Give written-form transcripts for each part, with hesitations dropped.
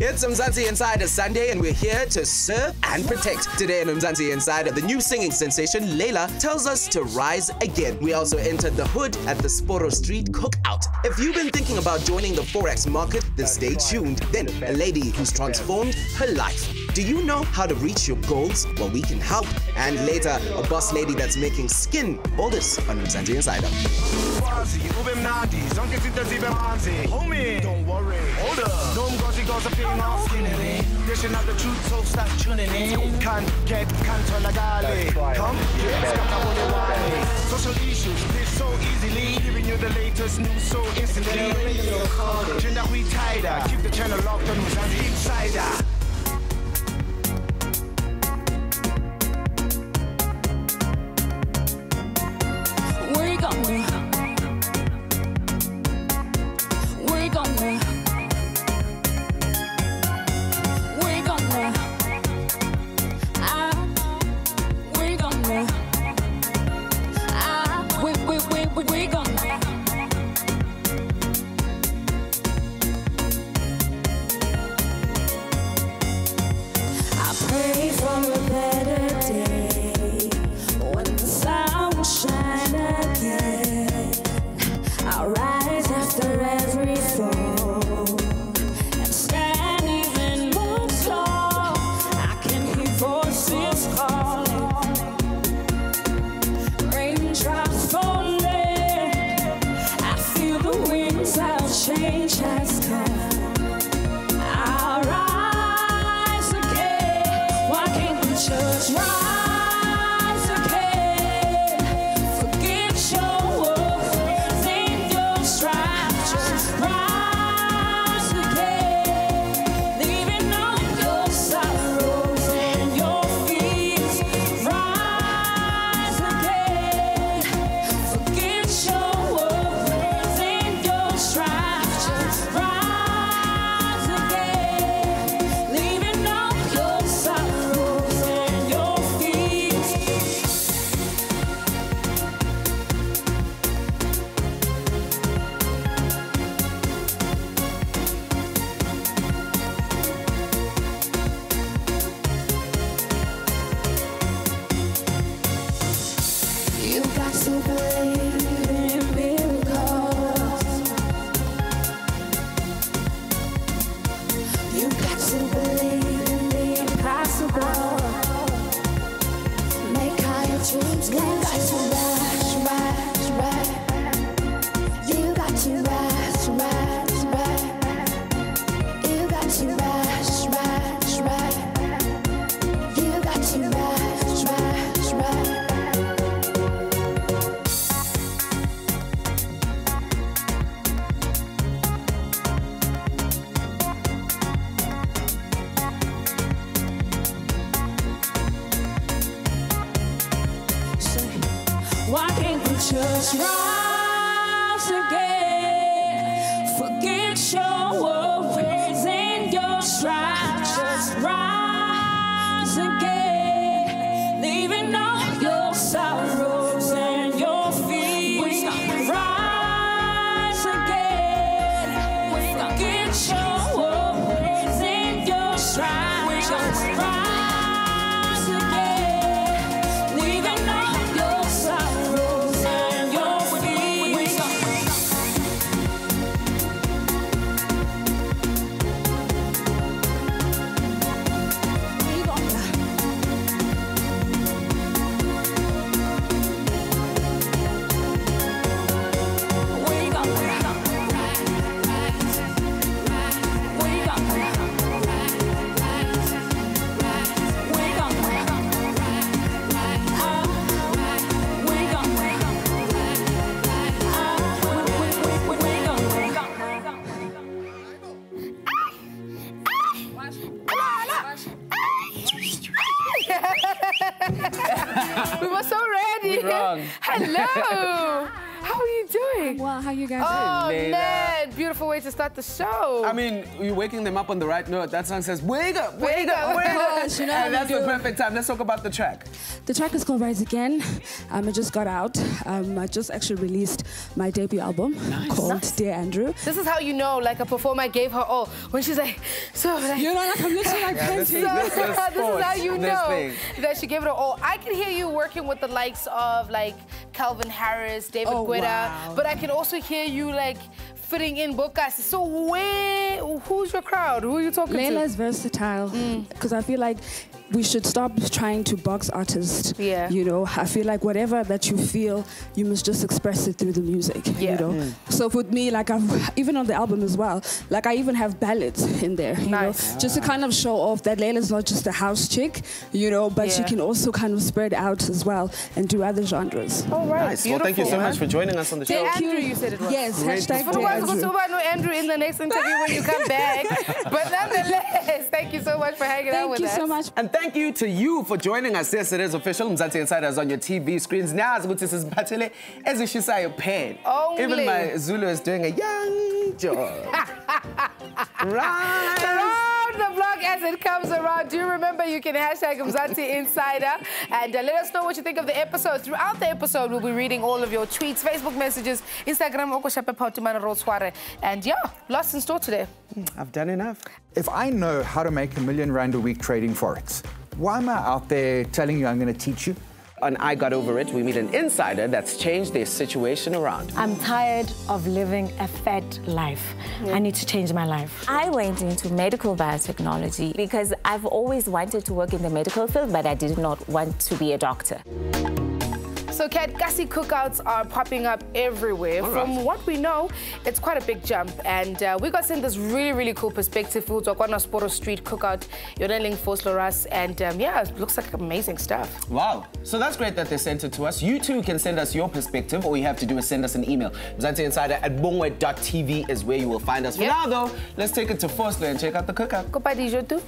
It's Mzansi Insider Sunday, and we're here to serve and protect. Today on Mzansi Insider, the new singing sensation Layla tells us to rise again. We also entered the hood at the Sporo Street Cookout. If you've been thinking about joining the Forex market, then stay tuned. Then, a lady who's transformed her life. Do you know how to reach your goals? Well, we can help. And later, a boss lady that's making skin. All this on Mzansi Insider. Homie, don't worry, hold up. No gossip gossiping off skinny. Dishing out the truth, so start tuning in. Can't turn a galley. Come, social issues, this so easily. Giving you the latest news so instantly. Gender we tighter. Keep the channel locked on Mzansi Insider. Change has come. I'll rise again. Why can't we just rise again? Forget your woes and your strife. Just rise again. Leaving all your sorrows and your fears. Rise again. Forget your woes and your strife. You got to believe in miracles. You got to believe in the impossible. Make all your dreams come true. Rise, rise. You got to rise, rise, rise. You got to rise, rise, rise. You got to rise, rise, rise. Why can't we just rise again? Forget your worries and your strife. Just rise again. Leaving all your sorrows and your fears. Rise again. Forget your worries and your strife. Just rise again. Leaving all your sorrows and your fears. We were so ready. We're wrong. Hello. How are you doing? Well, how you guys Oh, doing? man, beautiful way to start the show. I mean, you're waking them up on the right note. That song says, wake up, wake up, wake up. Gosh, you know And how that's we the do. perfect time. Let's talk about the track. The track is called Rise Again. It just got out. I just actually released my debut album called Dear Andrew. This is how you know, like, a performer gave her all. When she's like, so, like... You know, like, I'm literally like painting. This is how you know thing. that she gave it her all. I can hear you working with the likes of, like, Calvin Harris, David Guetta, wow. but I can also hear you, like, fitting in Bokas. So who's your crowd? Who are you talking Layla to? is versatile because I feel like we should stop trying to box artists. Yeah. You know, I feel like whatever that you feel, you must just express it through the music. Yeah. You know. So with me, like even on the album as well, like I even have ballads in there. You know, just to kind of show off that Layla's not just a house chick, you know, but she can also kind of spread out as well and do other genres. All right. Nice. Well, thank you so much for joining us on the show. Dear Andrew, you said it was. Yes, hashtag We're Dear going to Andrew. talk about Andrew in the next interview when you come back. But nonetheless, thank you so much for hanging out with us. Thank you so much. And thank you to you for joining us. Yes, it is official. Mzansi Insider is on your TV screens now. This is Patele as if she's a pen. Only. Even my Zulu is doing a young job. Right. Around the block as it comes around. Do remember you can hashtag Mzansi Insider and let us know what you think of the episode. Throughout the episode, we'll be reading all of your tweets, Facebook messages, Instagram, and yeah, lots in store today. I've done enough. If I know how to make R1 million a week trading Forex, why am I out there telling you I'm going to teach you? On I Got Over It, we meet an insider that's changed their situation around. I'm tired of living a fat life. I need to change my life. I went into medical biotechnology because I've always wanted to work in the medical field, but I did not want to be a doctor. So, Kat, Kasi cookouts are popping up everywhere. From what we know, it's quite a big jump. And we got sent this really, really cool perspective. Foods on Sporo Street cookout. You're nailing Force Loras. And yeah, it looks like amazing stuff. Wow. So that's great that they sent it to us. You too can send us your perspective. All you have to do is send us an email. Mzansi Insider at bongwe.tv is where you will find us. For now, though, let's take it to Force and check out the cookout. Kopa dijo tu.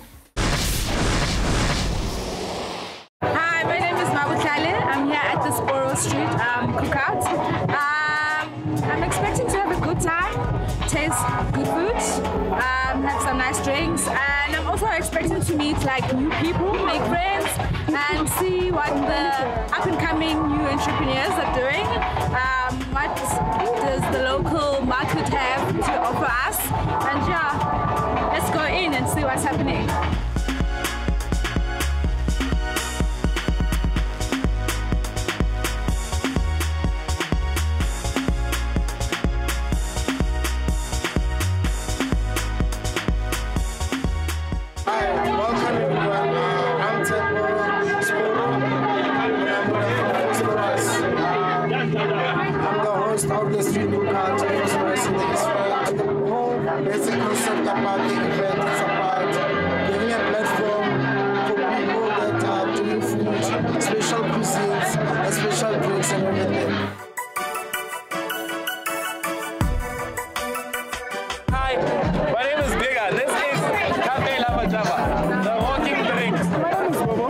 Hi, my name is Mabukale. I'm here at the Sporo Street cookout. I'm expecting to have a good time, taste good food, have some nice drinks, and I'm also expecting to meet like new people, make friends, and see what the up-and-coming new entrepreneurs are doing. What does the local market have to offer us? And yeah, let's go in and see what's happening. Of the street cookout is rising the Israel. The whole basic concept about the event is about giving a platform for people that are doing food, special cuisines, and special drinks and everything. Hi, my name is Digga. This is Cafe Lava Java, the walking drinks. My name is Bobo.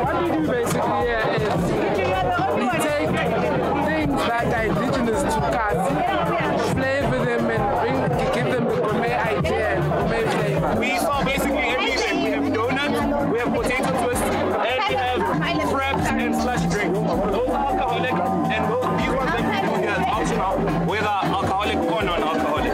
What we do basically here is we take things that are indigenous to Kasi, flavor them and give them the gourmet idea and gourmet flavor. We saw basically everything. We have donuts, we have potato twists, and we have fraps and slush drinks. Those are alcoholic, and these ones that we do here is optional, whether alcoholic or non-alcoholic.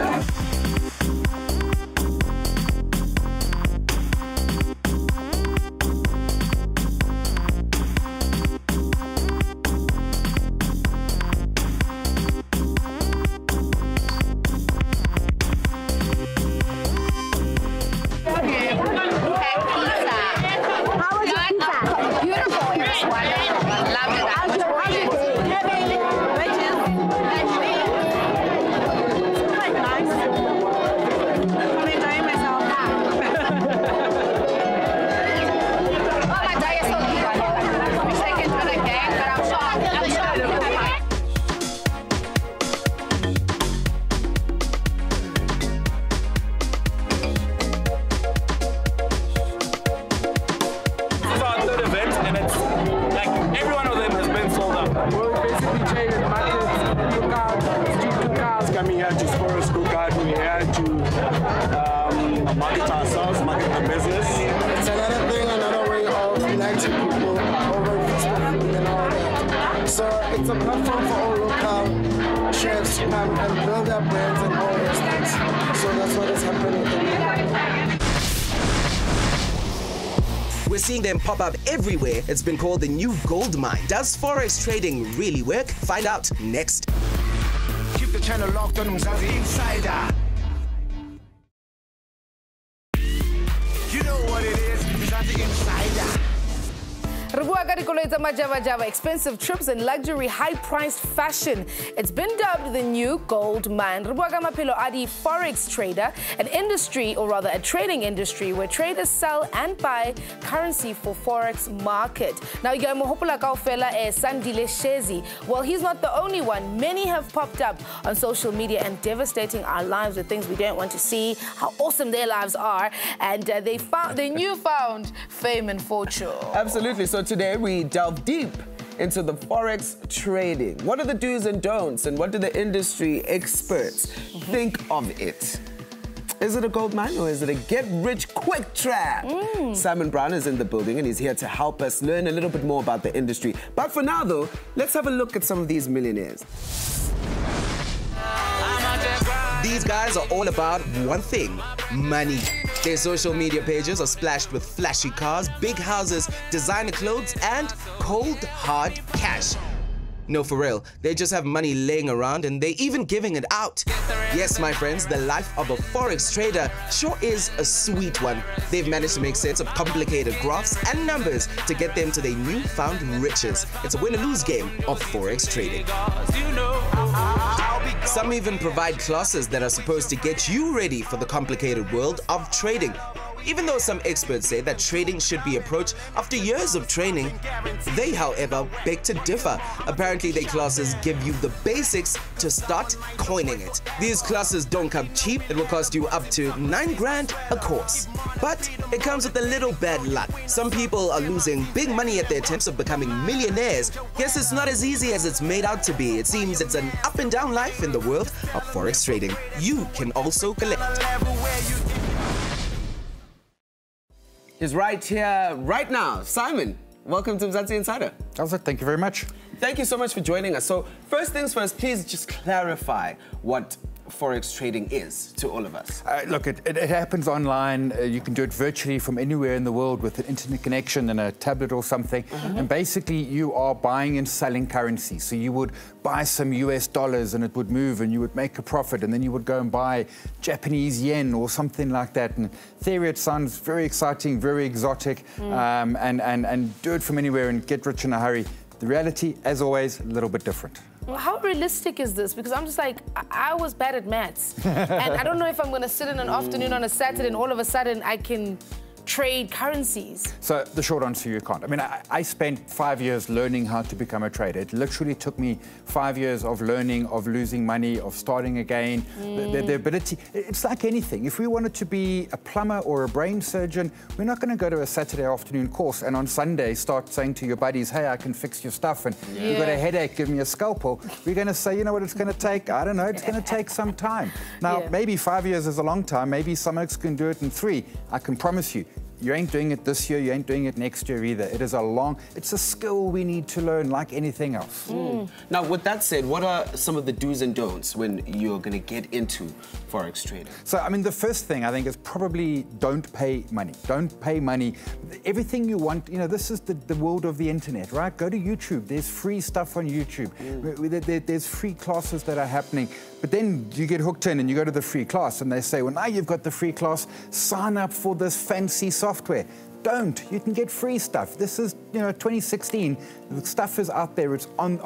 here to Sporos Cookout. We're here to market ourselves, market the business. It's another thing, another way of uniting people over Facebook and all that. So it's a platform for all local chefs to come and build their brands and all those things. So that's what is happening. We're seeing them pop up everywhere. It's been called the new gold mine. Does Forex trading really work? Find out next. Keep the channel locked on Mzansi Insider. You know what it is, Mzansi Insider. Expensive trips and luxury, high-priced fashion. It's been dubbed the new gold mine. Adi, Forex trader, an industry, or rather a trading industry, where traders sell and buy currency for Forex market. Now, well, he's not the only one. Many have popped up on social media and devastating our lives with things we don't want to see, how awesome their lives are, and they found their newfound fame and fortune. Absolutely. So today we delve deep into the Forex trading. What are the do's and don'ts, and what do the industry experts think of it? Is it a gold mine, or is it a get-rich-quick trap? Simon Brown is in the building, and he's here to help us learn a little bit more about the industry. But for now, though, let's have a look at some of these millionaires. These guys are all about one thing: money. Their social media pages are splashed with flashy cars, big houses, designer clothes, and cold, hard cash. No, for real, they just have money laying around, and they're even giving it out. Yes, my friends, the life of a Forex trader sure is a sweet one. They've managed to make sense of complicated graphs and numbers to get them to their newfound riches. It's a win-or-lose game of Forex trading. Some even provide classes that are supposed to get you ready for the complicated world of trading. Even though some experts say that trading should be approached after years of training, they, however, beg to differ. Apparently, their classes give you the basics to start coining it. These classes don't come cheap. It will cost you up to 9 grand a course. But it comes with a little bad luck. Some people are losing big money at their attempts of becoming millionaires. Yes, it's not as easy as it's made out to be. It seems it's an up and down life in the world of Forex trading. You can also collect. Is right here, right now. Simon, welcome to Mzansi Insider. Thank you very much. Thank you so much for joining us. So first things first, please just clarify what Forex trading is to all of us. Look, it happens online. You can do it virtually from anywhere in the world with an internet connection and a tablet or something. And basically, you are buying and selling currency. So you would buy some US dollars and it would move and you would make a profit, and then you would go and buy Japanese yen or something like that. And in theory, it sounds very exciting, very exotic, and do it from anywhere and get rich in a hurry. The reality, as always, a little bit different. How realistic is this? Because I'm just like, I was bad at maths. And I don't know if I'm going to sit in an afternoon on a Saturday and all of a sudden I can trade currencies. So the short answer, you can't. I mean, I spent 5 years learning how to become a trader. It literally took me 5 years of learning, of losing money, of starting again. The ability, it's like anything. If we wanted to be a plumber or a brain surgeon, we're not going to go to a Saturday afternoon course and on Sunday start saying to your buddies, hey, I can fix your stuff, and you've got a headache, give me a scalpel. We're going to say, you know what it's going to take? I don't know, it's going to take some time. Now, maybe 5 years is a long time. Maybe some folks can do it in 3. I can promise you, you ain't doing it this year, you ain't doing it next year either. It is it's a skill we need to learn like anything else. Now, with that said, what are some of the do's and don'ts when you're going to get into Forex trading? So, I mean, the first thing I think is probably don't pay money. Don't pay money. Everything you want, you know, this is the world of the internet, right? Go to YouTube. There's free stuff on YouTube. There's free classes that are happening. But then you get hooked in and you go to the free class and they say, well, now you've got the free class, sign up for this fancy software. Don't. You can get free stuff. This is, 2016. The stuff is out there. It's on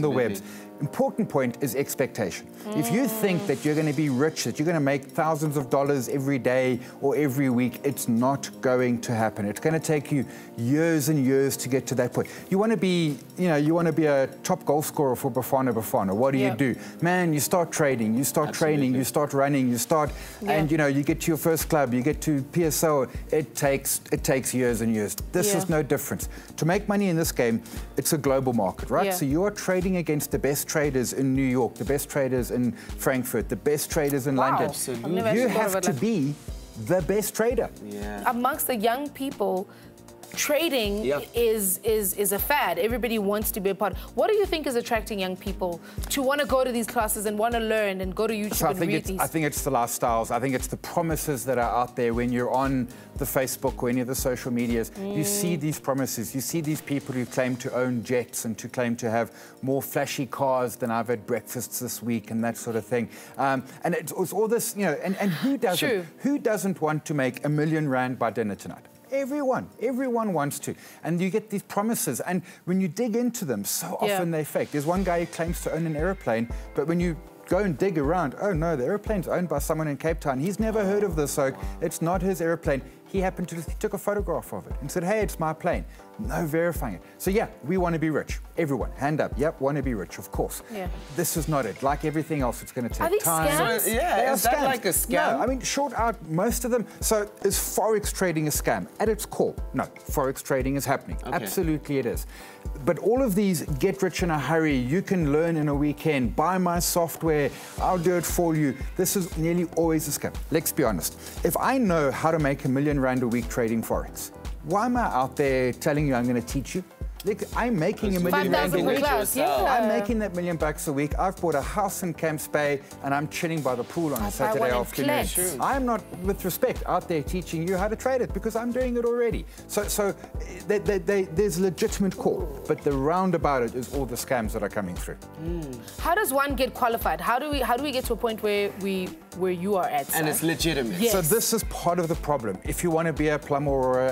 the webs. Important point is expectation. If you think that you're going to be rich, that you're going to make thousands of dollars every day or every week, it's not going to happen. It's going to take you years and years to get to that point. You want to be, you want to be a top goal scorer for Bafana Bafana. What do you do? Man, you start trading, you start training, you start running, you start, and you get to your first club, you get to PSO. It takes years and years. This is no difference. To make money in this game, it's a global market, right? So you're trading against the best traders in New York, the best traders in Frankfurt, the best traders in London. Absolutely. You have to be the best trader. Yeah. Amongst the young people, trading is a fad. Everybody wants to be a part. What do you think is attracting young people to want to go to these classes and want to learn and go to YouTube and read these? I think it's the lifestyles. I think it's the promises that are out there when you're on the Facebook or any of the social medias. You see these promises. You see these people who claim to own jets and to claim to have more flashy cars than I've had breakfasts this week and that sort of thing. And it's all this, you know, and who doesn't? Who doesn't want to make R1 million by dinner tonight? Everyone wants to. And you get these promises, and when you dig into them, so often they're fake. There's one guy who claims to own an aeroplane, but when you go and dig around, oh no, the aeroplane's owned by someone in Cape Town. He's never heard of this oak. It's not his aeroplane. He happened to he took a photograph of it and said, hey, it's my plane. No verifying it. So yeah, we want to be rich. Everyone, hand up. Yep, want to be rich, of course. Yeah. This is not it. Like everything else, it's going to take time. Scams? So, yeah, is that like a scam? No, I mean, short out, most of them. So is Forex trading a scam? At its core, no. Forex trading is happening. Okay. Absolutely it is. But all of these get rich in a hurry, you can learn in a weekend, buy my software, I'll do it for you. This is nearly always a scam. Let's be honest. If I know how to make R1 million a week trading Forex, why am I out there telling you I'm going to teach you? Look, I'm making R1 million a week. I'm making that $1 million a week. I've bought a house in Camps Bay and I'm chilling by the pool on a Saturday afternoon. I'm not, with respect, out there teaching you how to trade it because I'm doing it already. So there's a legitimate call, but the roundabout it is all the scams that are coming through. How does one get qualified? How do we get to a point where you are at? And it's legitimate. Yes. So this is part of the problem. If you want to be a plumber or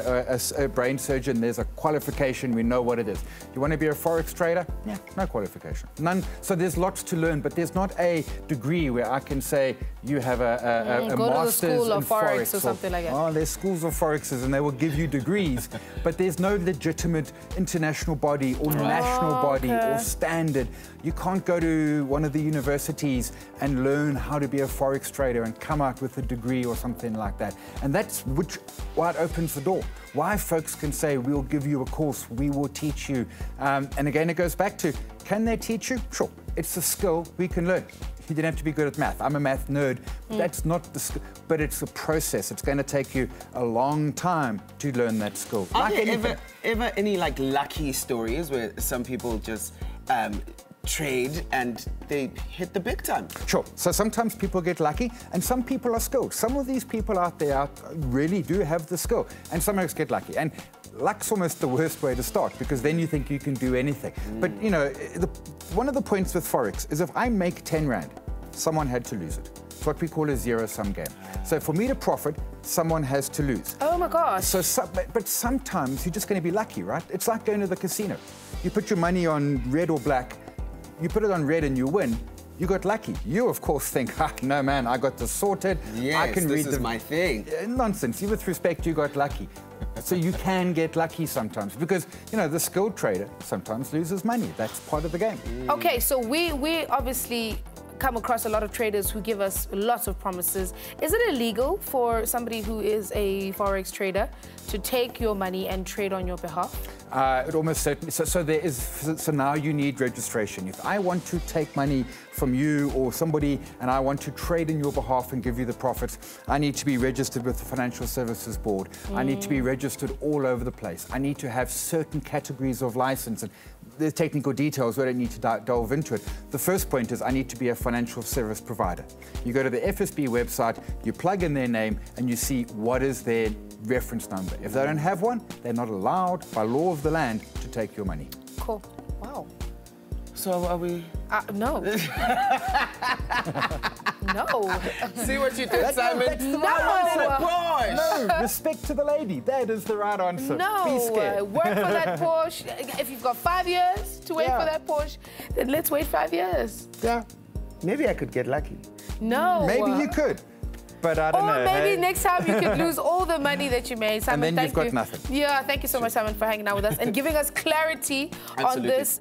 a brain surgeon, there's a qualification. We know what it is. You want to be a Forex trader? Yeah, no qualification. None. So there's lots to learn, but there's not a degree where I can say you have a go master's to the school in of Forex or something like that. Oh, there's schools of Forexes and they will give you degrees, but there's no legitimate international body or national body or standard. You can't go to one of the universities and learn how to be a Forex trader and come out with a degree or something like that. And that's why it opens the door. Why folks can say, we'll give you a course, we will teach you. And again, it goes back to, can they teach you? Sure, it's a skill we can learn. You don't have to be good at math. I'm a math nerd. That's not the skill, but it's a process. It's going to take you a long time to learn that skill. Are there ever any like lucky stories where some people just trade and they hit the big time? Sure. So sometimes people get lucky and some people are skilled. Some of these people out there really do have the skill and some of us get lucky. And luck's almost the worst way to start because then you think you can do anything. But, you know, one of the points with Forex is if I make 10 Rand, someone had to lose it. It's what we call a zero-sum game. So for me to profit, someone has to lose. Oh, my gosh. But sometimes you're just going to be lucky, right? It's like going to the casino. You put your money on red or black, you put it on red and you win, you got lucky. You, of course, think, no, man, I got this sorted. Yes, I can read this is my thing. Nonsense. With respect, you got lucky. So you can get lucky sometimes because, you know, the skilled trader sometimes loses money. That's part of the game. Okay, so we obviously come across a lot of traders who give us lots of promises. Is it illegal for somebody who is a Forex trader to take your money and trade on your behalf? It almost certainly. So now you need registration. If I want to take money from you or somebody and I want to trade in your behalf and give you the profits, I need to be registered with the Financial Services Board. I need to be registered all over the place. I need to have certain categories of license. And the technical details, we don't need to delve into it. The first point is I need to be a financial service provider. You go to the FSB website, you plug in their name, and you see what is their reference number. If they don't have one, they're not allowed by law of the land to take your money. Cool. Wow. So are we? No. No. See what you did, Simon? No. No, respect to the lady. That is the right answer. No. Be scared. Work for that Porsche. If you've got 5 years to wait for that Porsche, then let's wait 5 years. Yeah. Maybe I could get lucky. No. Maybe you could. But I don't know. Or maybe next time you could lose all the money that you made. Simon, and then you've got nothing. Yeah, thank you so much, Simon, for hanging out with us and giving us clarity on this.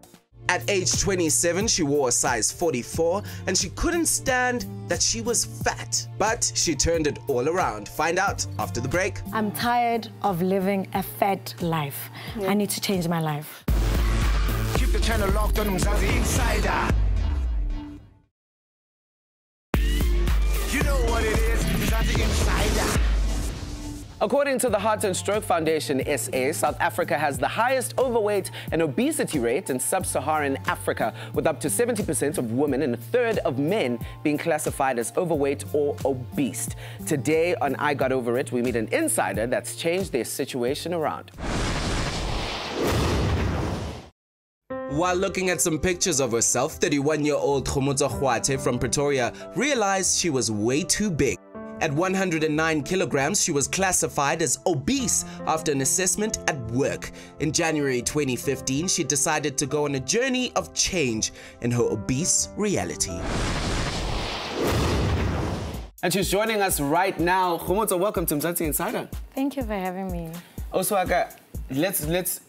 At age 27, she wore a size 44 and she couldn't stand that she was fat. But she turned it all around. Find out after the break. I'm tired of living a fat life. I need to change my life. Keep the channel locked on Mzansi Insider. According to the Heart and Stroke Foundation SA, South Africa has the highest overweight and obesity rate in sub-Saharan Africa, with up to 70% of women and a third of men being classified as overweight or obese. Today on I Got Over It, we meet an insider that's changed their situation around. While looking at some pictures of herself, 31-year-old Khomotso Kgwate from Pretoria realized she was way too big. At 109 kilograms, she was classified as obese after an assessment at work. In January 2015, she decided to go on a journey of change in her obese reality. And she's joining us right now. Khomotso, welcome to Mzansi Insider. Thank you for having me. Also, let's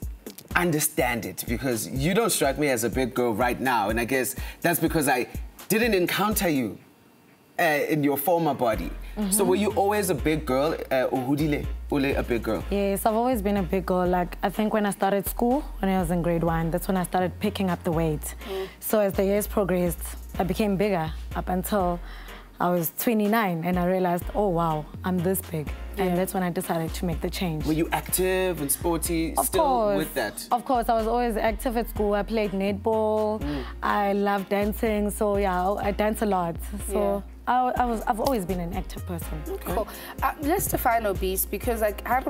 understand it, because you don't strike me as a big girl right now, and I guess that's because I didn't encounter you in your former body. So were you always a big girl, Uhudile, a big girl? Yes, I've always been a big girl. Like, I think when I started school, when I was in grade 1, that's when I started picking up the weight. So as the years progressed, I became bigger up until I was 29, and I realized, oh wow, I'm this big. And that's when I decided to make the change. Were you active and sporty still with that? Of course, I was always active at school. I played netball. I loved dancing, so yeah, I dance a lot. So I've always been an active person. Okay. Cool. Let's define obese, because like but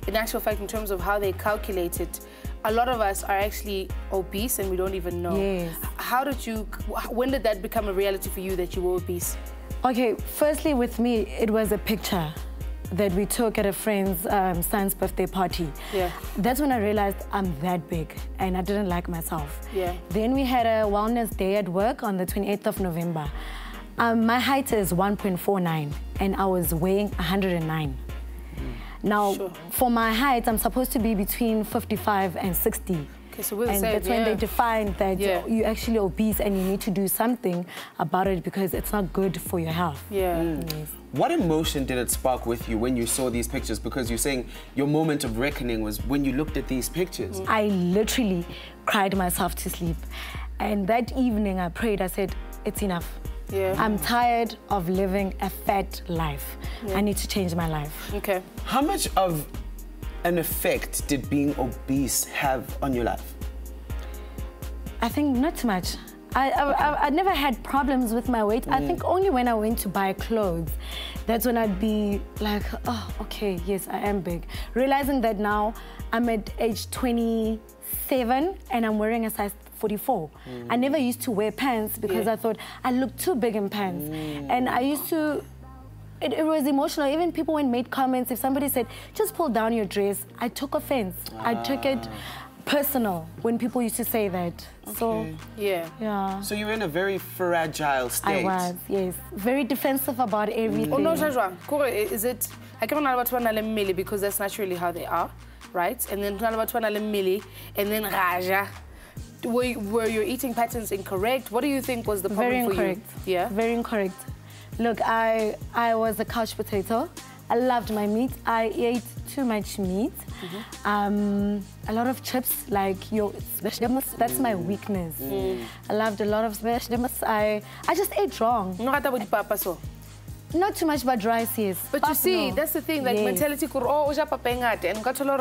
in actual fact, in terms of how they calculate it, a lot of us are actually obese and we don't even know. Yes. When did that become a reality for you that you were obese? Okay, firstly with me, it was a picture that we took at a friend's son's birthday party. Yeah. That's when I realized I'm that big and I didn't like myself. Yeah. Then we had a wellness day at work on the 28th of November. My height is 1.49 and I was weighing 109. Now, for my height, I'm supposed to be between 55 and 60. Okay, so we're the and same, that's when they defined that you're actually obese and you need to do something about it because it's not good for your health. Yeah. Yes. What emotion did it spark with you when you saw these pictures? Because you're saying your moment of reckoning was when you looked at these pictures. I literally cried myself to sleep. And that evening I prayed, I said, it's enough. Yeah. I'm tired of living a fat life. I need to change my life. Okay. How much of an effect did being obese have on your life? I think not too much. I never had problems with my weight. I think only when I went to buy clothes, that's when I'd be like, oh, okay, yes, I am big. Realizing that now I'm at age 27 and I'm wearing a size 44. I never used to wear pants because I thought I looked too big in pants. And I used to, it was emotional. Even people when made comments, if somebody said, just pull down your dress, I took offense. I took it personal when people used to say that. Okay. So, yeah. So you were in a very fragile state. I was, yes. Very defensive about everything. Oh, no, is it, I can't know about because that's naturally how they are, right? And then and then Raja. Were your eating patterns incorrect? What do you think was the problem Very for incorrect. you? Yeah? Very incorrect. Look, I was a couch potato. I loved my meat. I ate too much meat. A lot of chips, like your vegetables, that's my weakness. I loved a lot of vegetables. I just ate wrong. Not too much but rice, yes. But you see, that's the thing, like mentality, and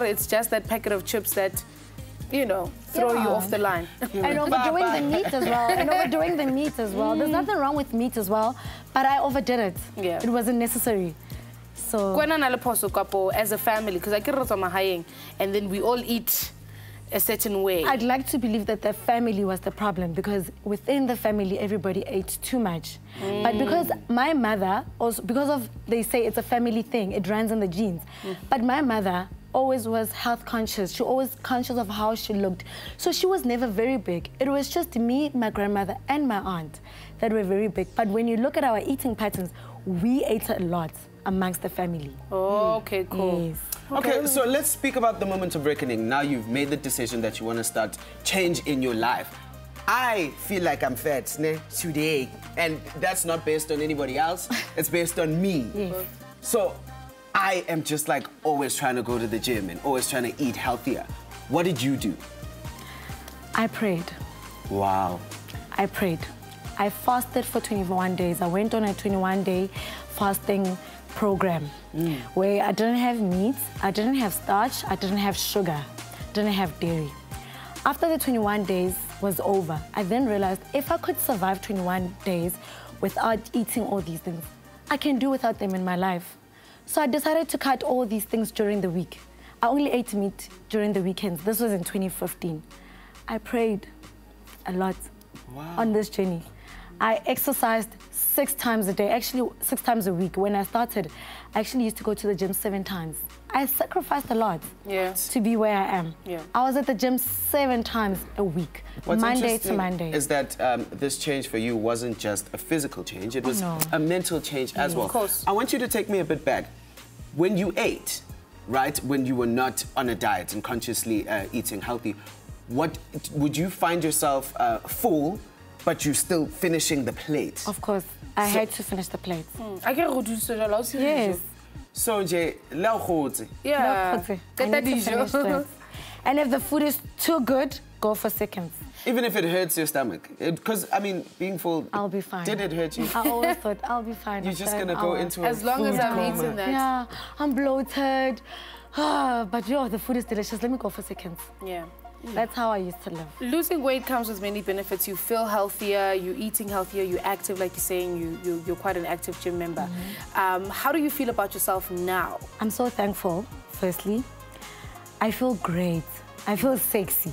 it's just that packet of chips that, you know, throw you off the line. And overdoing the meat as well. There's nothing wrong with meat as well, but I overdid it. Yeah. It wasn't necessary. So as a family, because I can't and then we all eat a certain way. I'd like to believe that the family was the problem, because within the family everybody ate too much. But because my mother also, they say it's a family thing, it runs in the genes. But my mother always was health conscious. She always conscious of how she looked. So she was never very big. It was just me, my grandmother, and my aunt that were very big. But when you look at our eating patterns, we ate a lot amongst the family. Oh, okay, cool. Yes. Okay, so let's speak about the moment of reckoning. Now you've made the decision that you want to start change in your life. I feel like I'm fat today, and that's not based on anybody else. It's based on me. Yes. So I am just like always trying to go to the gym and always trying to eat healthier. What did you do? I prayed. Wow. I prayed. I fasted for 21 days. I went on a 21-day fasting program where I didn't have meat, I didn't have starch, I didn't have sugar, didn't have dairy. After the 21 days was over, I then realized if I could survive 21 days without eating all these things, I can do without them in my life. So I decided to cut all these things during the week. I only ate meat during the weekends. This was in 2015. I prayed a lot on this journey. I exercised 6 times a day, actually 6 times a week. When I started, I actually used to go to the gym 7 times. I sacrificed a lot to be where I am. I was at the gym 7 times a week, Monday to Monday. Is that this change for you wasn't just a physical change, it was a mental change as well. Of course. I want you to take me a bit back. When you ate, right, when you were not on a diet and consciously eating healthy, what would you find yourself full, but you're still finishing the plate? Of course, I had to finish the plate. Yes. So, yeah. And if the food is too good, go for seconds. Even if it hurts your stomach? Because, I mean, being full... I'll be fine. Did it hurt you? I always thought, I'll be fine. You're just going to go into as long as I've eaten that. Yeah, I'm bloated. But, the food is delicious. Let me go for seconds. Yeah. That's how I used to live. Losing weight comes with many benefits. You feel healthier, you're eating healthier, you're active, like you're saying, you're quite an active gym member. How do you feel about yourself now? I'm so thankful, firstly. I feel great. I feel sexy.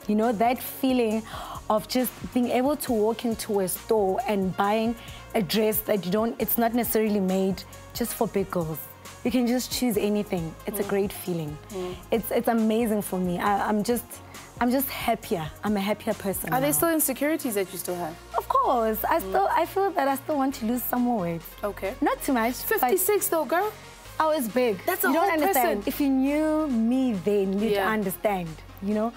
You know, that feeling of just being able to walk into a store and buying a dress that it's not necessarily made just for big girls. You can just choose anything. It's a great feeling. It's amazing for me. I'm just happier. I'm a happier person. Are there still insecurities that you still have? Of course. I feel that I still want to lose some more weight. Okay. Not too much. 56 though, girl. I was big. That's a you whole don't understand. person. If you knew me then, you'd understand. You know,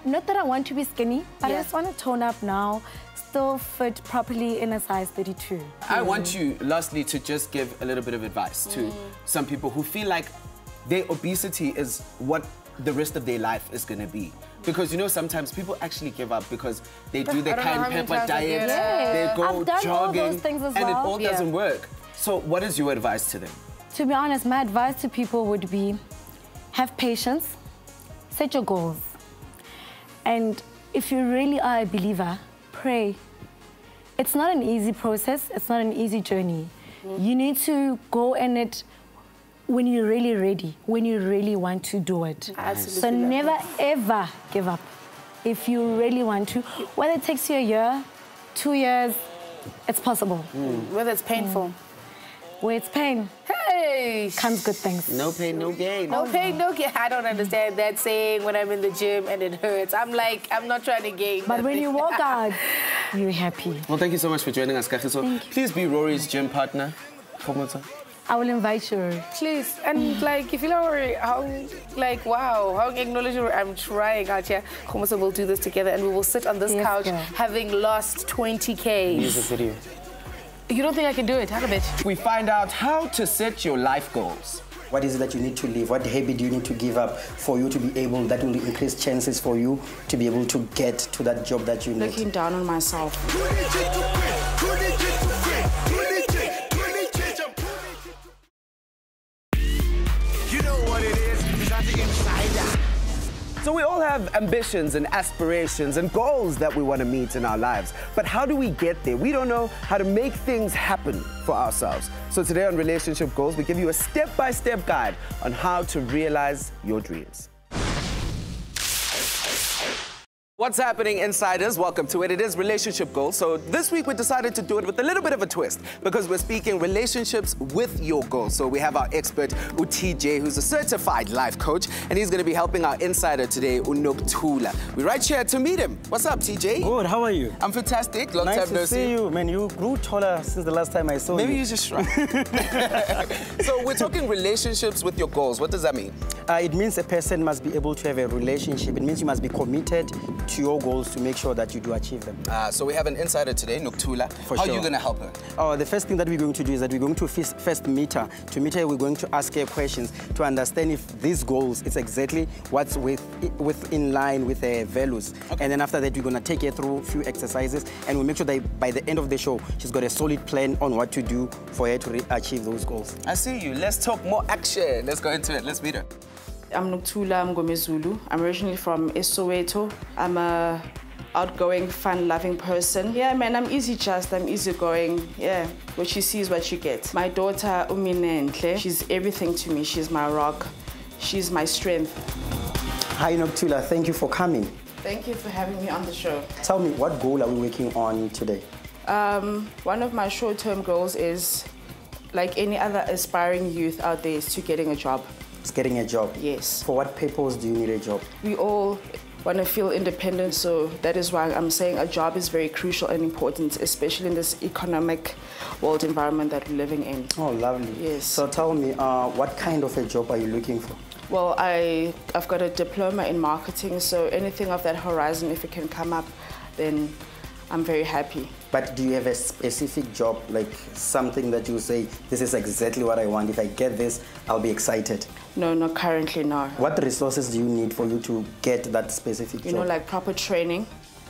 not that I want to be skinny, but I just want to tone up now, still fit properly in a size 32. I want you, lastly, to just give a little bit of advice to some people who feel like their obesity is what the rest of their life is going to be. Because, you know, sometimes people actually give up because they do the cayenne pepper diet, they go jogging, all those things as and it well. all doesn't work. So what is your advice to them? To be honest, my advice to people would be, have patience, set your goals. And if you really are a believer, pray. It's not an easy process, it's not an easy journey. You need to go in it when you're really ready, when you really want to do it. Absolutely. So never, ever give up. If you really want to, whether it takes you a year, 2 years, it's possible. Whether it's painful. Where it's pain, comes good things. No pain, no gain. No pain, no gain. I don't understand that saying when I'm in the gym and it hurts. I'm like, I'm not trying to gain. But when you walk out, you're happy. Well, thank you so much for joining us, Kagiso. Please be Rory's gym partner. I will invite you. Please. And like, if you know how, like, wow, how acknowledge I'm trying out here. Khomosa will do this together and we will sit on this couch having lost 20 Ks. Music video. You don't think I can do it? Have a bit. We find out how to set your life goals. What is it that you need to leave? What habit do you need to give up for you to be able, that will increase chances for you to be able to get to that job that you need? Looking down on myself. You know what it is, Mzansi Insider. So we all have ambitions and aspirations and goals that we want to meet in our lives. But how do we get there? We don't know how to make things happen for ourselves. So today on Relationship Goals, we give you a step-by-step guide on how to realize your dreams. What's happening, Insiders? Welcome to it. It is Relationship Goals. So this week we decided to do it with a little bit of a twist because we're speaking relationships with your goals. So we have our expert, TJ, who's a certified life coach, and he's going to be helping our insider today, Unoktula. We're right here to meet him. What's up, TJ? Good, how are you? I'm fantastic. Long nice time no to see you. Man, you grew taller since the last time I saw you. Maybe you just shrunk. So we're talking relationships with your goals. What does that mean? It means a person must be able to have a relationship. It means you must be committed to your goals to make sure that you do achieve them. So we have an insider today, Nokuthula. How are you going to help her? The first thing that we're going to do is that we're going to first meet her. To meet her, we're going to ask her questions to understand if these goals is exactly what's in line with her values. Okay. And then after that, we're going to take her through a few exercises, and we'll make sure that by the end of the show, she's got a solid plan on what to do for her to achieve those goals. I see you. Let's talk more action. Let's go into it. Let's meet her. I'm Nokuthula Mngomezulu. I'm originally from Soweto. I'm a outgoing, fun-loving person. Yeah, man, I'm I'm easygoing. Yeah, what you see is what you get. My daughter, Uminenhle, she's everything to me. She's my rock. She's my strength. Hi, Nokuthula. Thank you for coming. Thank you for having me on the show. Tell me, what goal are we working on today? One of my short-term goals is, like any other aspiring youth out there, is to getting a job. It's getting a job? Yes. For what purpose do you need a job? We all want to feel independent, so that is why I'm saying a job is very crucial and important, especially in this economic world environment that we're living in. Oh, lovely. Yes. So tell me, what kind of a job are you looking for? Well, I've got a diploma in marketing, so anything of that horizon, if it can come up, then I'm very happy. But do you have a specific job, like something that you say, this is exactly what I want, if I get this, I'll be excited? No, not currently, no. What resources do you need for you to get that specific job? You know, like proper training.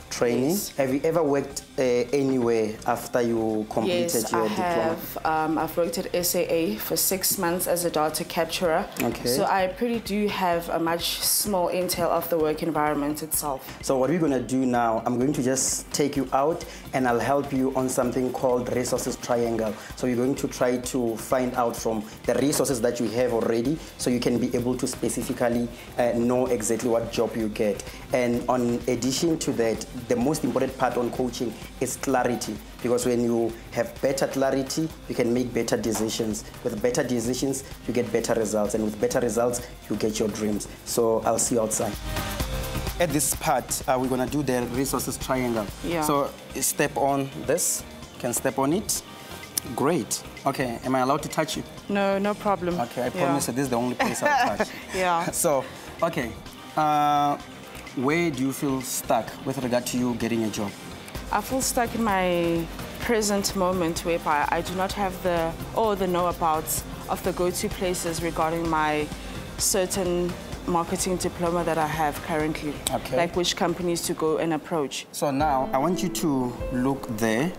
Training? Yes. Have you ever worked anywhere after you completed your diploma? Yes, I have. I've worked at SAA for 6 months as a data capturer. Okay. So I pretty do have a much small intel of the work environment itself. So what we're going to do now, I'm going to just take you out and I'll help you on something called resources triangle. So you're going to try to find out from the resources that you have already so you can be able to specifically know exactly what job you get. And in addition to that, the most important part on coaching is clarity, because when you have better clarity, you can make better decisions. With better decisions, you get better results, and with better results, you get your dreams. So I'll see you outside. At this part, we're going to do the resources triangle. Yeah. So step on this. You can step on it. Great. Okay, am I allowed to touch you? No, no problem. Okay, I promise that this is the only place I'll touch. Yeah. So, okay. Where do you feel stuck with regard to you getting a job? I feel stuck in my present moment whereby I do not have the know-abouts of the go-to places regarding my certain marketing diploma that I have currently. Okay. Like which companies to go and approach. So now I want you to look there,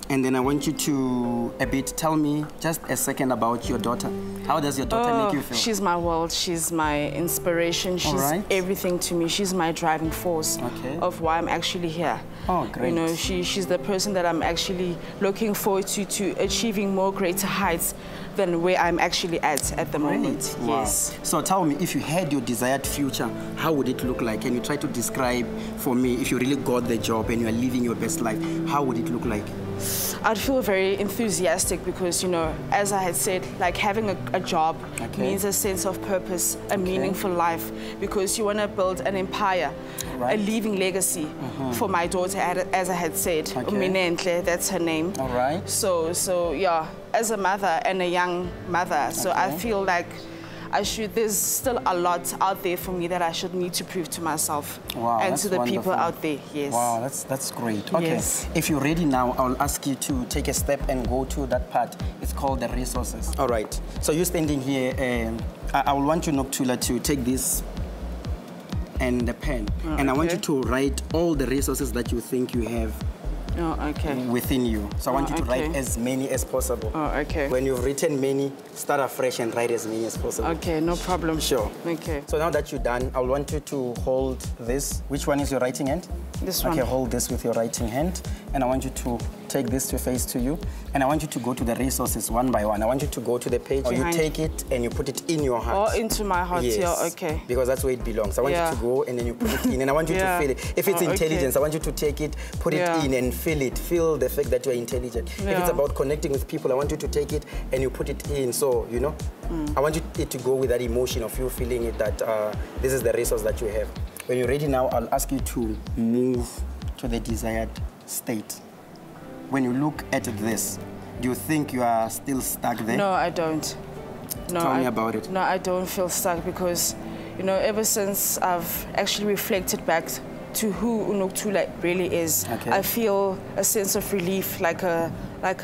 and then I want you to tell me just a second about your daughter. How does your daughter make you feel? She's my world. She's my inspiration. She's everything to me. She's my driving force of why I'm actually here. Oh, great. You know, she's the person that I'm actually looking forward to achieving more greater heights than where I'm actually at the moment. Wow. Yes. So tell me, if you had your desired future, how would it look like? Can you try to describe for me, if you really got the job and you are living your best life, how would it look like? I'd feel very enthusiastic because, you know, as I had said, like having a job means a sense of purpose, a meaningful life, because you want to build an empire, a leaving legacy for my daughter, as I had said. Uminenhle, that's her name. All right. So yeah, as a mother and a young mother, so I feel like there's still a lot out there for me that I should need to prove to myself and to the people out there. Yes. Wow, that's great. Okay, yes. If you're ready now, I'll ask you to take a step and go to that part. It's called the resources. All right. So you're standing here, and I will want you, Nokuthula, to take this and the pen, and I want you to write all the resources that you think you have within you. So I want you to write as many as possible. When you've written many, start afresh and write as many as possible. Okay, no problem. Sure. Okay. So now that you're done, I want you to hold this. Which one is your writing hand? This one. Okay, hold this with your writing hand. And I want you to take this to face to you. And I want you to go to the resources one by one. I want you to go to the page. Or you take it and you put it in your heart. Or into my heart, yes. Okay. Because that's where it belongs. I want you to go and then you put it in. And I want you to feel it. If it's intelligence, I want you to take it, put it in and feel it. Feel the fact that you're intelligent. If it's about connecting with people, I want you to take it and you put it in. So, you know, I want it to go with that emotion of you feeling it, that this is the resource that you have. When you're ready now, I'll ask you to move to the desired state. When you look at this, do you think you are still stuck there? No, I don't. No, Tell me about it. No, I don't feel stuck because, you know, ever since I've actually reflected back to who uNokuthula really is, I feel a sense of relief, like a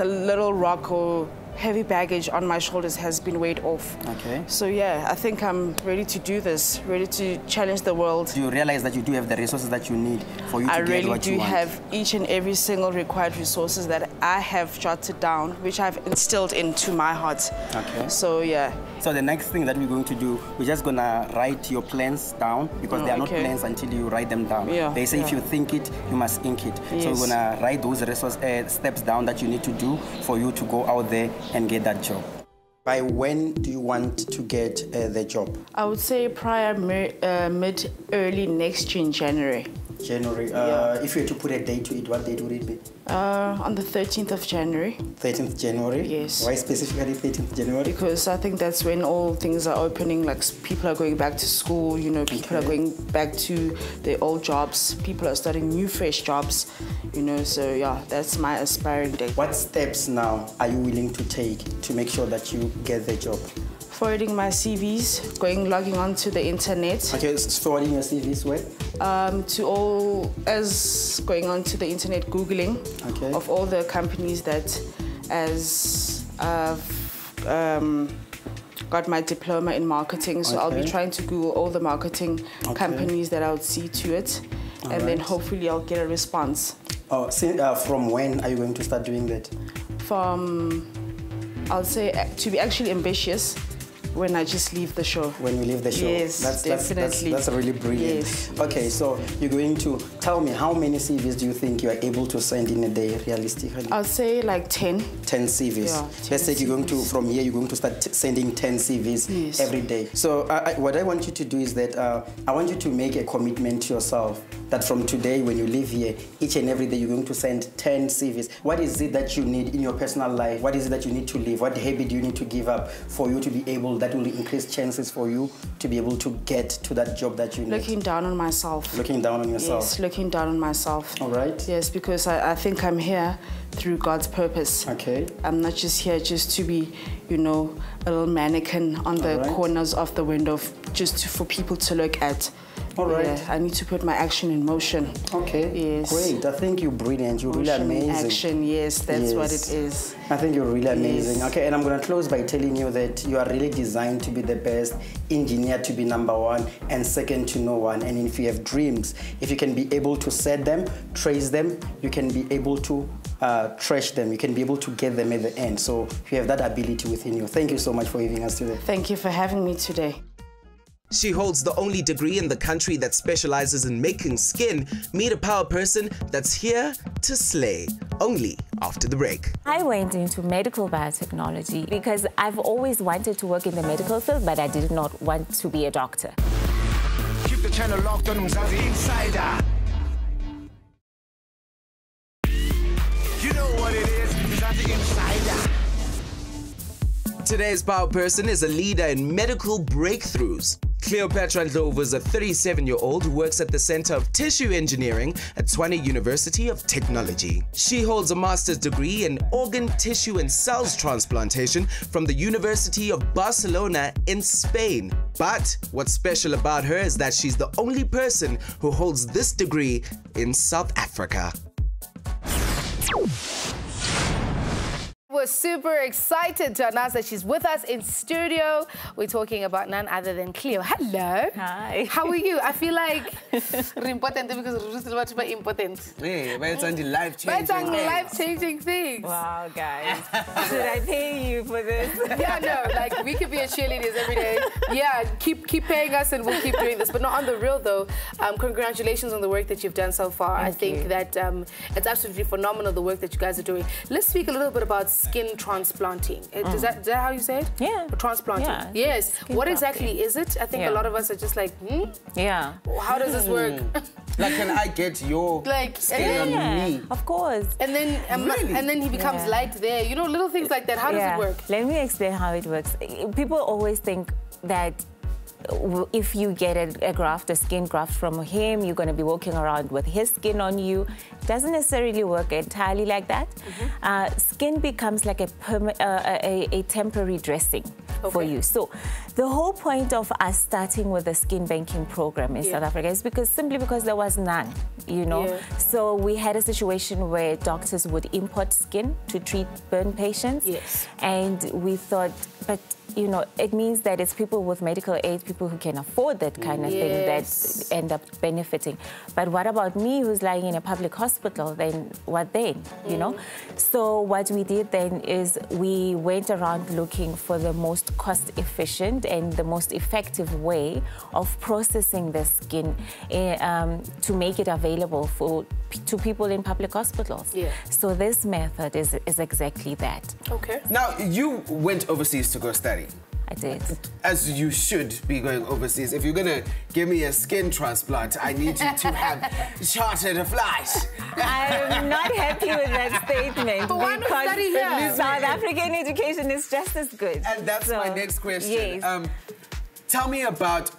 little rock or heavy baggage on my shoulders has been weighed off. Okay. So yeah, I think I'm ready to do this, ready to challenge the world. Do you realize that you do have the resources that you need for you to get what you want? I really do have each and every single required resources that I have jotted down, which I've instilled into my heart. Okay. So yeah. So the next thing that we're going to do, we're just gonna write your plans down, because they are not plans until you write them down. Yeah. They say if you think it, you must ink it. Yes. So we're gonna write those steps down that you need to do for you to go out there and get that job. By when do you want to get the job? I would say prior mid-early next year in January. January. If you were to put a date to it, what date would it be? On the 13th of January. 13th January? Yes. Why specifically 13th January? Because I think that's when all things are opening, like people are going back to school, you know, people are going back to their old jobs, people are starting new fresh jobs, you know, so yeah, that's my aspiring date. What steps now are you willing to take to make sure that you get the job? Forwarding my CVs, logging onto the internet. Okay, forwarding your CVs where? Going onto the internet, Googling of all the companies that got my diploma in marketing. So I'll be trying to Google all the marketing companies that I would see to it. And then hopefully I'll get a response. Oh, from when are you going to start doing that? From, I'll say, to be actually ambitious, when I just leave the show. When you leave the show? Yes, definitely. That's really brilliant. Yes. Okay, so you're going to tell me how many CVs do you think you are able to send in a day, realistically? I'll say like 10. 10 CVs. Yeah, 10 Let's say you're going to, CVs. from here, you're going to start sending 10 CVs every day. So what I want you to do is that I want you to make a commitment to yourself that from today, when you leave here, each and every day you're going to send 10 CVs. What is it that you need in your personal life? What is it that you need to live? What habit do you need to give up for you to be able, that will increase chances for you to be able to get to that job that you need? Looking down on myself. Looking down on yourself? Yes, looking down on myself. All right. Yes, because I think I'm here through God's purpose. Okay. I'm not just here just to be, you know, a little mannequin on the corners of the window for people to look at. All right. Yeah, I need to put my action in motion. Okay. Yes. Great. I think you're brilliant. You're really amazing. Action, yes, that's what it is. I think you're really amazing. Okay, and I'm going to close by telling you that you are really designed to be the best, engineered to be #1, and second to no one. And if you have dreams, if you can be able to set them, trace them, you can be able to trash them. You can be able to get them at the end. So you have that ability within you. Thank you so much for having us today. Thank you for having me today. She holds the only degree in the country that specializes in making skin. Meet a power person that's here to slay. Only after the break. I went into medical biotechnology because I've always wanted to work in the medical field, but I did not want to be a doctor. Keep the channel locked on Mzansi Insider. You know what it is, Mzansi Insider. Today's power person is a leader in medical breakthroughs. Cleopatra Ndlovu is a 37-year-old who works at the Center of Tissue Engineering at Tshwane University of Technology. She holds a master's degree in organ, tissue and cells transplantation from the University of Barcelona in Spain. But what's special about her is that she's the only person who holds this degree in South Africa. We're super excited to announce that she's with us in studio. We're talking about none other than Cleo. Hello. Hi. How are you? I feel like we're important because we're very important. Yeah, but it's on the life-changing things. Wow, guys. Should I pay you for this? Yeah, no, like we could be a cheerleaders every day. Yeah, keep paying us and we'll keep doing this. But not on the real though. Congratulations on the work that you've done so far. I think that it's absolutely phenomenal, the work that you guys are doing. Let's speak a little bit about skin transplanting. Is that how you say it? Yeah. Transplanting. Yeah, yes. What exactly is it? I think a lot of us are just like, Yeah. How does this work? Like, can I get your skin on me? Of course. And then and then he becomes light there. You know, little things like that. How does it work? Let me explain how it works. People always think that if you get a skin graft from him, you're going to be walking around with his skin on you. doesn't necessarily work entirely like that. Skin becomes like a temporary dressing for you. So the whole point of us starting with the skin banking program in South Africa is simply because there was none, you know. So we had a situation where doctors would import skin to treat burn patients. And we thought, but you know, it means that it's people with medical aid, people who can afford that kind of thing that end up benefiting. But what about me who's lying in a public hospital? Then what then, you know? So what we did then is we went around looking for the most cost-efficient and the most effective way of processing the skin to make it available to people in public hospitals. So this method is exactly that. Okay. Now, you went overseas to go study. I did. As you should be going overseas. If you're going to give me a skin transplant, I need you to have chartered a flight. I'm not happy with that statement. But why not study here? South African education is just as good. And that's my next question. Tell me about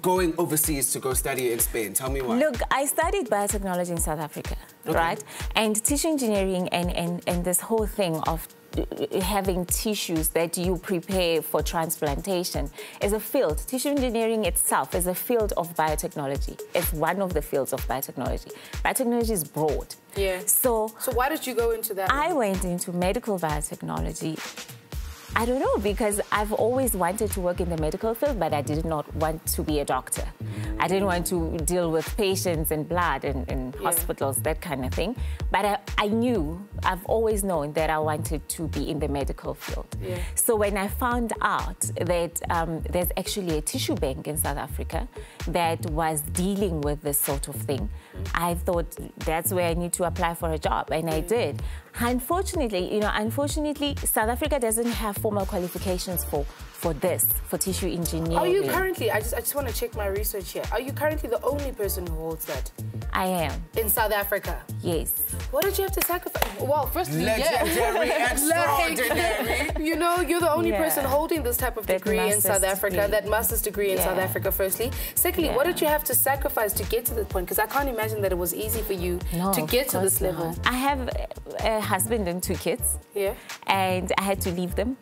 going overseas to go study in Spain. Tell me why. Look, I studied biotechnology in South Africa, right? And tissue engineering and this whole thing of having tissues that you prepare for transplantation is a field. Tissue engineering itself is a field of biotechnology. It's one of the fields of biotechnology. Biotechnology is broad. So why did you go into that? I went into medical biotechnology. I don't know, because I've always wanted to work in the medical field, but I did not want to be a doctor. I didn't want to deal with patients and blood and hospitals, that kind of thing. But I knew, I've always known that I wanted to be in the medical field. So when I found out that there's actually a tissue bank in South Africa that was dealing with this sort of thing, I thought that's where I need to apply for a job, and I did. Unfortunately, South Africa doesn't have formal qualifications for tissue engineering. Are you currently, I just want to check my research here, are you currently the only person who holds that? I am. In South Africa? Yes. What did you have to sacrifice? Well, firstly, legendary, extraordinary. You know, you're the only person holding this type of degree in South Africa, that master's degree in South Africa, firstly. Secondly, what did you have to sacrifice to get to this point? Because I can't imagine that it was easy for you to get to this level. I have a husband and 2 kids. And I had to leave them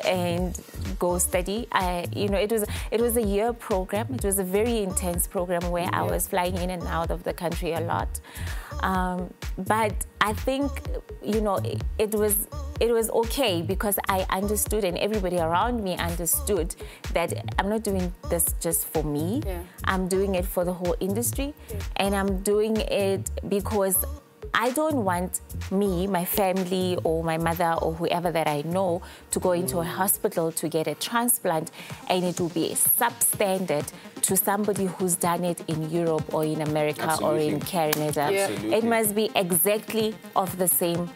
and go study. It was a year program. It was a very intense program where I was flying in and out of the country a lot. But I think, it was okay because I understood, and everybody around me understood, that I'm not doing this just for me. I'm doing it for the whole industry, and I'm doing it because I don't want me, my family, or my mother, or whoever that I know to go into a hospital to get a transplant and it will be substandard to somebody who's done it in Europe or in America or in Canada. It must be exactly of the same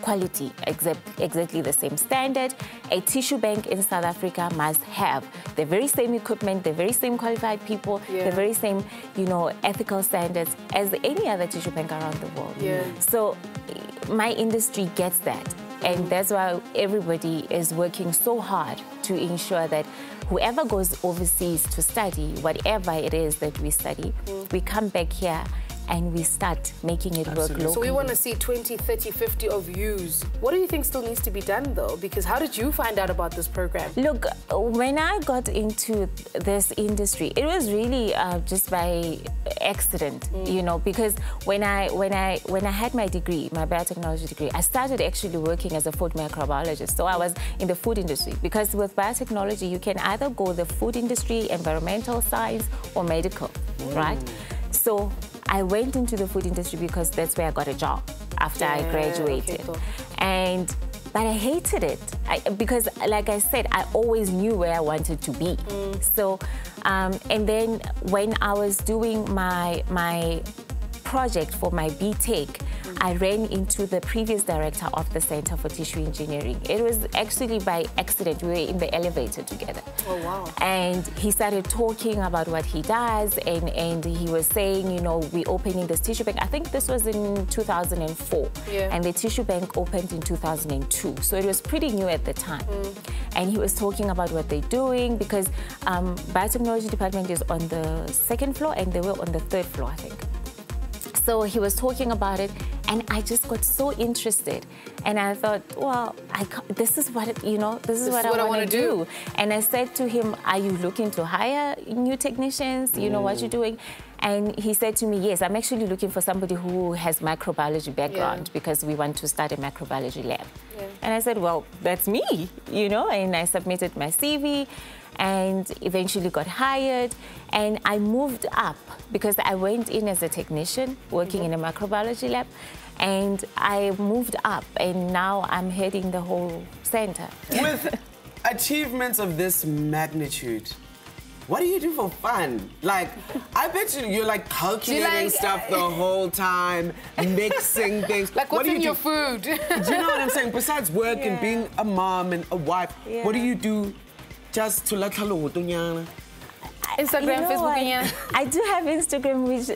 quality, exactly the same standard. A tissue bank in South Africa must have the very same equipment, the very same qualified people, the very same, ethical standards as any other tissue bank around the world. So my industry gets that. And that's why everybody is working so hard to ensure that whoever goes overseas to study, whatever it is that we study, we come back here and we start making it work locally. So we want to see 20, 30, 50 of yous. What do you think still needs to be done, though? Because how did you find out about this program? Look, when I got into this industry, it was really just by accident, because when I had my degree, my biotechnology degree, I started actually working as a food microbiologist. So I was in the food industry, because with biotechnology, you can either go the food industry, environmental science, or medical, right? So I went into the food industry because that's where I got a job after I graduated. But I hated it because, like I said, I always knew where I wanted to be. So, and then when I was doing my project for my BTech, I ran into the previous director of the Center for Tissue Engineering. It was actually by accident. We were in the elevator together. Oh, wow. And he started talking about what he does, and he was saying, we're opening this tissue bank. I think this was in 2004. And the tissue bank opened in 2002. So it was pretty new at the time. And he was talking about what they're doing, because biotechnology department is on the 2nd floor and they were on the 3rd floor, I think. So he was talking about it, and I just got so interested. And I thought, well, this is what, this is what I want to do. And I said to him, are you looking to hire new technicians? You know what you're doing? And he said to me, yes, I'm actually looking for somebody who has microbiology background because we want to start a microbiology lab. And I said, well, that's me, and I submitted my CV and eventually got hired. And I moved up because I went in as a technician working in a microbiology lab. And I moved up, and now I'm heading the whole center. With achievements of this magnitude, what do you do for fun? Like, I bet you're like calculating stuff the whole time, mixing things. Like, what's in your food? Do you know what I'm saying? Besides work and being a mom and a wife, what do you do just to let Instagram, Facebook, I do have Instagram, which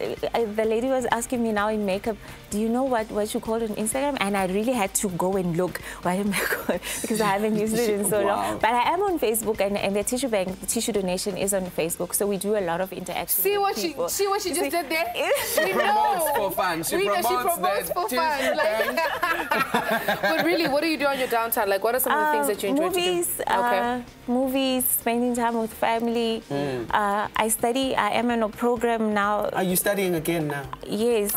the lady was asking me now in makeup, do you know what you call it on Instagram? And I really had to go and look what am I called, because I haven't used it in so long. But I am on Facebook, and the tissue bank, the tissue donation is on Facebook, so we do a lot of interaction. See what she just did there? She promotes for fun. She promotes for fun. But really, what do you do on your downtime? Like, what are some of the things that you enjoy to do? Movies, spending time with family. I study. I am in a program now. Are you studying again now? Yes.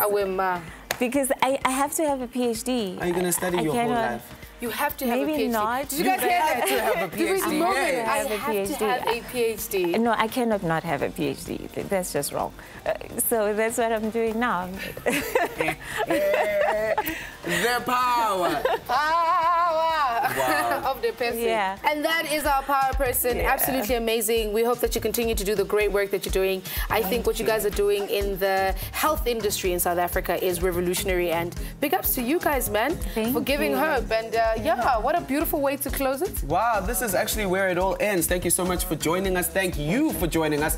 Because I have to have a PhD. Are you going to study your whole life? You have to have a PhD. Maybe not. Did you guys hear that? You have to have a PhD. I have to have a PhD. No, I cannot not have a PhD. That's just wrong. So that's what I'm doing now. The power. Of the person. Yeah. And that is our power person. Absolutely amazing. We hope that you continue to do the great work that you're doing. I think what you guys are doing in the health industry in South Africa is revolutionary, and big ups to you guys, man, for giving hope. And yeah, what a beautiful way to close it. Wow, this is actually where it all ends. Thank you so much for joining us. Thank you for joining us.